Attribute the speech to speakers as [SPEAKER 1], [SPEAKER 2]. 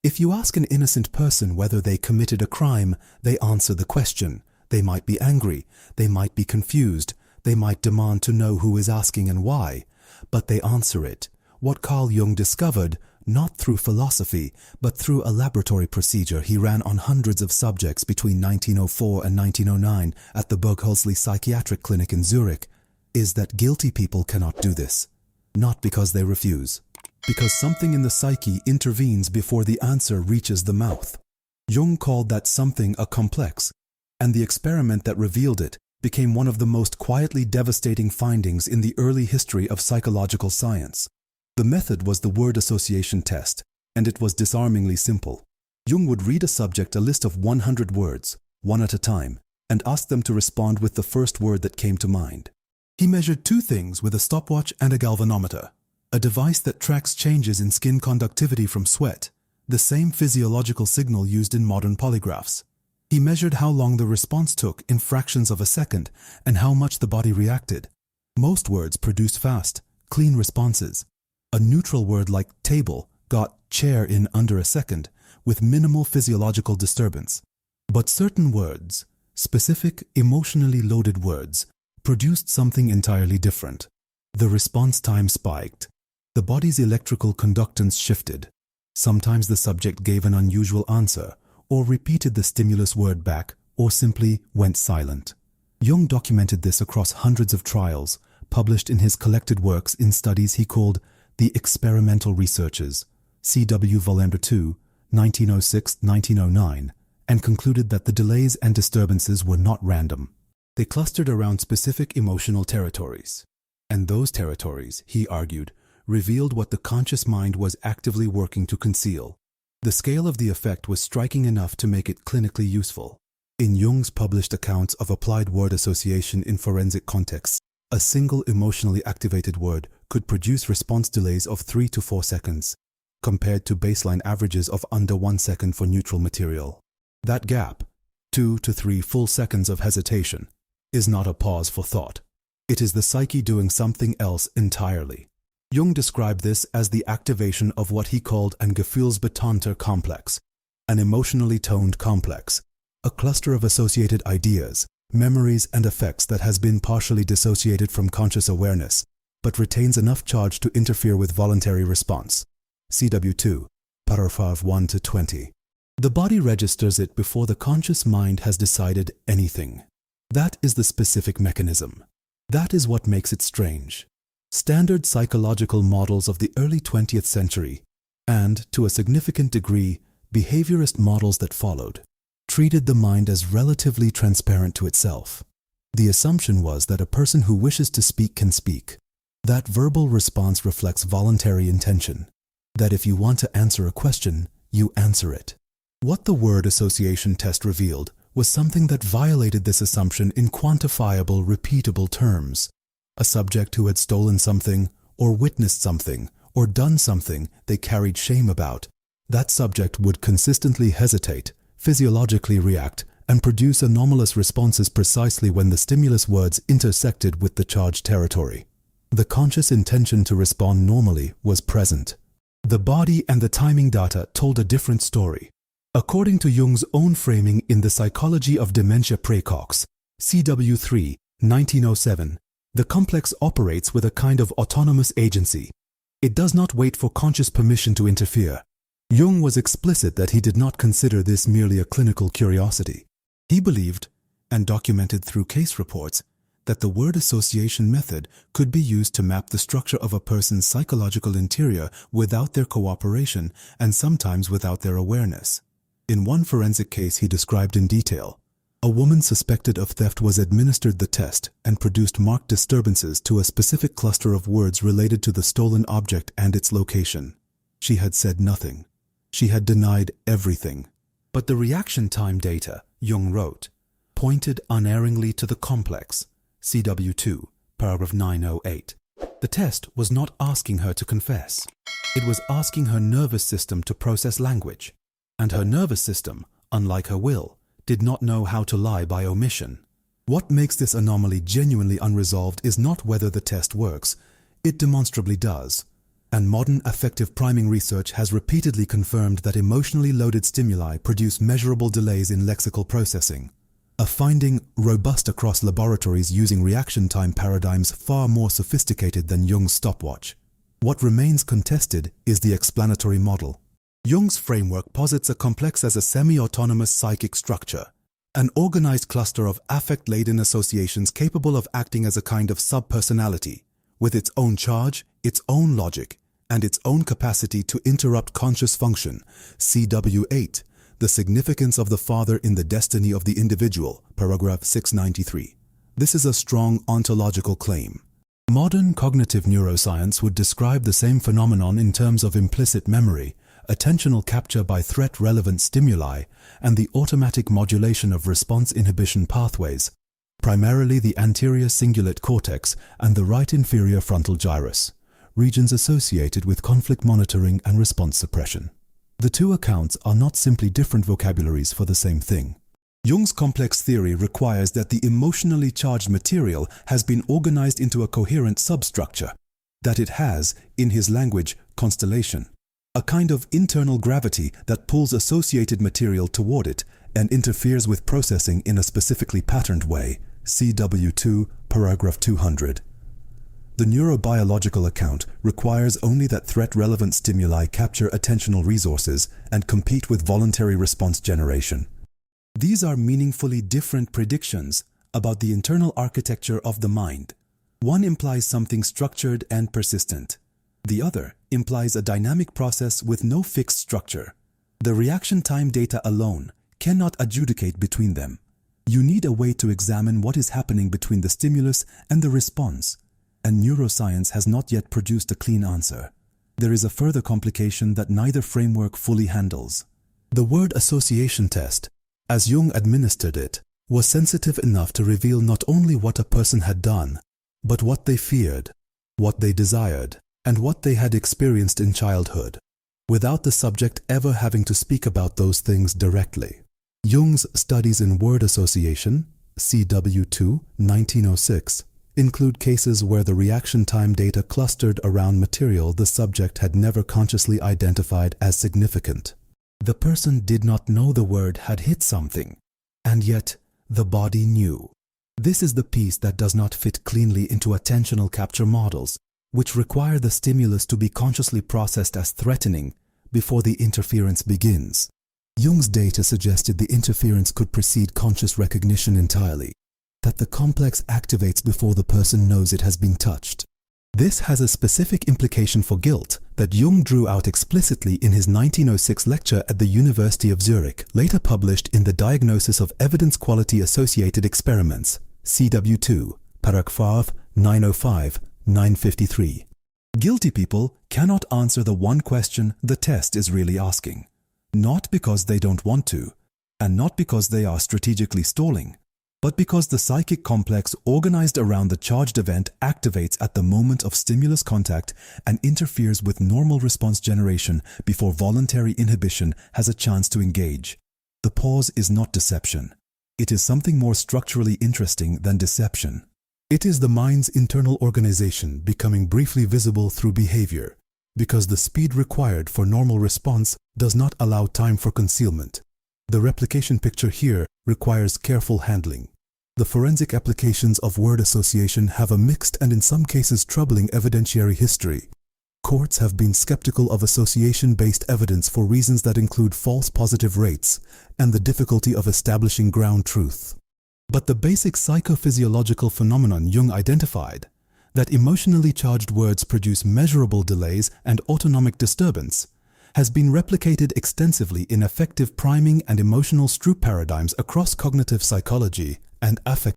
[SPEAKER 1] If you ask an innocent person whether they committed a crime, they answer the question. They might be angry, they might be confused, they might demand to know who is asking and why, but they answer it. What Carl Jung discovered, not through philosophy, but through a laboratory procedure he ran on hundreds of subjects between 1904 and 1909 at the Burghölzli Psychiatric Clinic in Zurich, is that guilty people cannot do this. Not because they refuse. Because something in the psyche intervenes before the answer reaches the mouth. Jung called that something a complex, and the experiment that revealed it became one of the most quietly devastating findings in the early history of psychological science. The method was the word association test, and it was disarmingly simple. Jung would read a subject a list of 100 words, one at a time, and ask them to respond with the first word that came to mind. He measured two things with a stopwatch and a galvanometer, a device that tracks changes in skin conductivity from sweat, the same physiological signal used in modern polygraphs. He measured how long the response took in fractions of a second and how much the body reacted. Most words produced fast, clean responses. A neutral word like table got chair in under a second with minimal physiological disturbance. But certain words, specific, emotionally loaded words, produced something entirely different. The response time spiked. The body's electrical conductance shifted. Sometimes the subject gave an unusual answer, or repeated the stimulus word back, or simply went silent. Jung documented this across hundreds of trials, published in his collected works in studies he called the Experimental Researches, CW Vol. 2, 1906-1909, and concluded that the delays and disturbances were not random. They clustered around specific emotional territories. And those territories, he argued, revealed what the conscious mind was actively working to conceal. The scale of the effect was striking enough to make it clinically useful. In Jung's published accounts of applied word association in forensic contexts, a single emotionally activated word could produce response delays of 3 to 4 seconds, compared to baseline averages of under 1 second for neutral material. That gap, 2 to 3 full seconds of hesitation, is not a pause for thought. It is the psyche doing something else entirely. Jung described this as the activation of what he called an Gefühlsbetonter complex, an emotionally toned complex, a cluster of associated ideas, memories and effects that has been partially dissociated from conscious awareness, but retains enough charge to interfere with voluntary response. CW2, paragraph 1 to 20. The body registers it before the conscious mind has decided anything. That is the specific mechanism. That is what makes it strange. Standard psychological models of the early 20th century, and, to a significant degree, behaviorist models that followed, treated the mind as relatively transparent to itself. The assumption was that a person who wishes to speak can speak. That verbal response reflects voluntary intention. That if you want to answer a question, you answer it. What the word association test revealed was something that violated this assumption in quantifiable, repeatable terms. A subject who had stolen something, or witnessed something, or done something they carried shame about, that subject would consistently hesitate, physiologically react, and produce anomalous responses precisely when the stimulus words intersected with the charged territory. The conscious intention to respond normally was present. The body and the timing data told a different story. According to Jung's own framing in The Psychology of Dementia Praecox, CW3, 1907, the complex operates with a kind of autonomous agency. It does not wait for conscious permission to interfere. Jung was explicit that he did not consider this merely a clinical curiosity. He believed, and documented through case reports, that the word association method could be used to map the structure of a person's psychological interior without their cooperation and sometimes without their awareness. In one forensic case he described in detail, a woman suspected of theft was administered the test and produced marked disturbances to a specific cluster of words related to the stolen object and its location. She had said nothing. She had denied everything. But the reaction time data, Jung wrote, pointed unerringly to the complex, CW2, paragraph 908. The test was not asking her to confess. It was asking her nervous system to process language. And her nervous system, unlike her will, did not know how to lie by omission. What makes this anomaly genuinely unresolved is not whether the test works. It demonstrably does. and modern affective priming research has repeatedly confirmed that emotionally loaded stimuli produce measurable delays in lexical processing, a finding robust across laboratories using reaction time paradigms far more sophisticated than Jung's stopwatch. What remains contested is the explanatory model. Jung's framework posits a complex as a semi-autonomous psychic structure, an organized cluster of affect-laden associations capable of acting as a kind of subpersonality, with its own charge, its own logic, and its own capacity to interrupt conscious function. CW8, The Significance of the Father in the Destiny of the Individual, paragraph 693. This is a strong ontological claim. Modern cognitive neuroscience would describe the same phenomenon in terms of implicit memory, attentional capture by threat-relevant stimuli, and the automatic modulation of response inhibition pathways, primarily the anterior cingulate cortex and the right inferior frontal gyrus, regions associated with conflict monitoring and response suppression. The two accounts are not simply different vocabularies for the same thing. Jung's complex theory requires that the emotionally charged material has been organized into a coherent substructure, that it has, in his language, constellation, a kind of internal gravity that pulls associated material toward it and interferes with processing in a specifically patterned way. CW2, paragraph 200. The neurobiological account requires only that threat-relevant stimuli capture attentional resources and compete with voluntary response generation. These are meaningfully different predictions about the internal architecture of the mind. One implies something structured and persistent. The other implies a dynamic process with no fixed structure. The reaction time data alone cannot adjudicate between them. You need a way to examine what is happening between the stimulus and the response, and neuroscience has not yet produced a clean answer. There is a further complication that neither framework fully handles. The word association test, as Jung administered it, was sensitive enough to reveal not only what a person had done, but what they feared, what they desired, and what they had experienced in childhood, without the subject ever having to speak about those things directly. Jung's studies in word association, CW2, 1906, include cases where the reaction time data clustered around material the subject had never consciously identified as significant. The person did not know the word had hit something, and yet the body knew. This is the piece that does not fit cleanly into attentional capture models, which require the stimulus to be consciously processed as threatening before the interference begins. Jung's data suggested the interference could precede conscious recognition entirely, that the complex activates before the person knows it has been touched. This has a specific implication for guilt that Jung drew out explicitly in his 1906 lecture at the University of Zurich, later published in the Diagnosis of Evidence Quality Associated Experiments, CW2, paragraph 905, 953. Guilty people cannot answer the one question the test is really asking, not because they don't want to, and not because they are strategically stalling, but because the psychic complex organized around the charged event activates at the moment of stimulus contact and interferes with normal response generation before voluntary inhibition has a chance to engage. The pause is not deception. It is something more structurally interesting than deception. It is the mind's internal organization becoming briefly visible through behavior, because the speed required for normal response does not allow time for concealment. The replication picture here requires careful handling. The forensic applications of word association have a mixed and in some cases troubling evidentiary history. Courts have been skeptical of association-based evidence for reasons that include false positive rates and the difficulty of establishing ground truth. But the basic psychophysiological phenomenon Jung identified, that emotionally charged words produce measurable delays and autonomic disturbance, has been replicated extensively in affective priming and emotional Stroop paradigms across cognitive psychology and affect